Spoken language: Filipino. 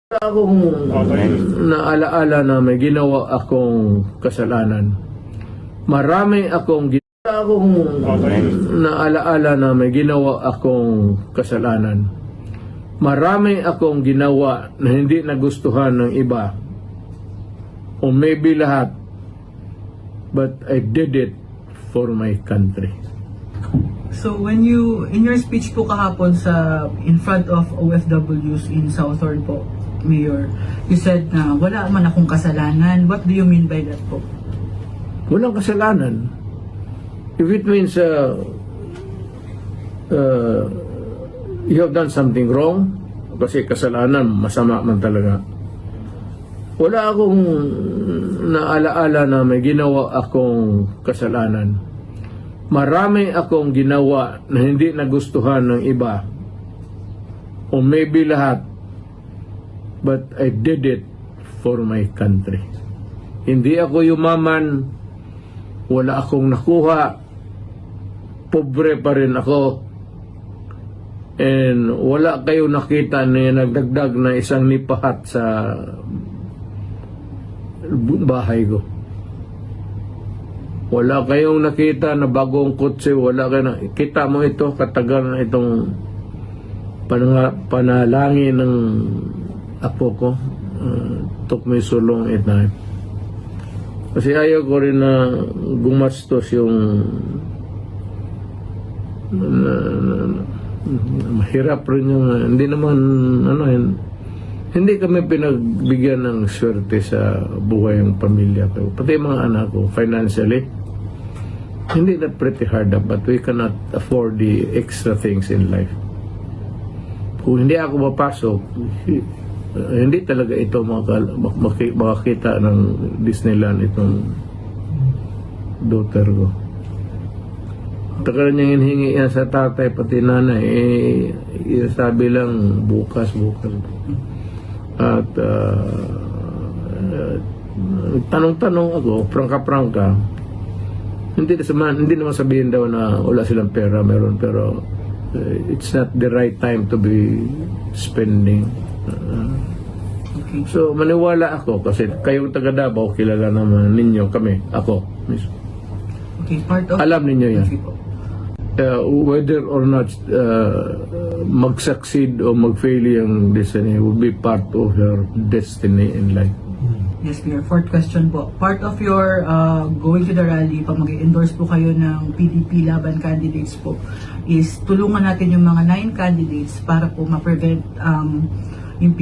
Akong naalaala na may ginawa akong kasalanan. Marami akong naalaala na may ginawa akong kasalanan. Marami akong ginawa na hindi nagustuhan ng iba. O maybe lahat. But I did it for my country. So when you, in your speech po kahapon in front of OFWs in Southern po, Mayor, you said na wala man akong kasalanan. What do you mean by that po? Walang kasalanan. If it means you have done something wrong, kasi kasalanan, masama man talaga. Wala akong naalaala na may ginawa akong kasalanan. Marami akong ginawa na hindi nagustuhan ng iba. O maybe lahat. But I did it for my country. Hindi ako yumaman, wala akong nakuha, pobre pa rin ako, and wala kayo nakita na nagdagdag na isang nipahat sa bahay ko. Wala kayong nakita na bagong kotse, wala kayo nakita mo ito, katagal na itong panalangin ng apo ko. Took me so long at night. Kasi ayaw ko rin na gumastos yung mahirap rin yung hindi naman hindi kami pinagbigyan ng swerte sa buhay ng pamilya ko. Pati mga anak ko financially hindi that pretty hard up, but we cannot afford the extra things in life. Kung hindi ako mapasok, hindi talaga ito makakita ng Disneyland itong daughter ko. Tagal niyang hinhingi yan sa tatay pati nanay, sabi lang bukas. At tanong-tanong ako, prangka-prangka, hindi naman sabihin daw na wala silang pera, meron, pero it's not the right time to be spending. Okay. So maniwala ako kasi kayong taga Davao, kilala naman ninyo kami, ako mismo. Okay, part of... Alam ninyo yan. Okay po. Whether or not mag-succeed o mag-fail yung destiny will be part of your destiny in life. Yes, Mayor. Fourth question po. Part of your going to the rally, pag mag-endorse po kayo ng PDP laban candidates po, is tulungan natin yung mga 9 candidates para po ma-prevent impeachment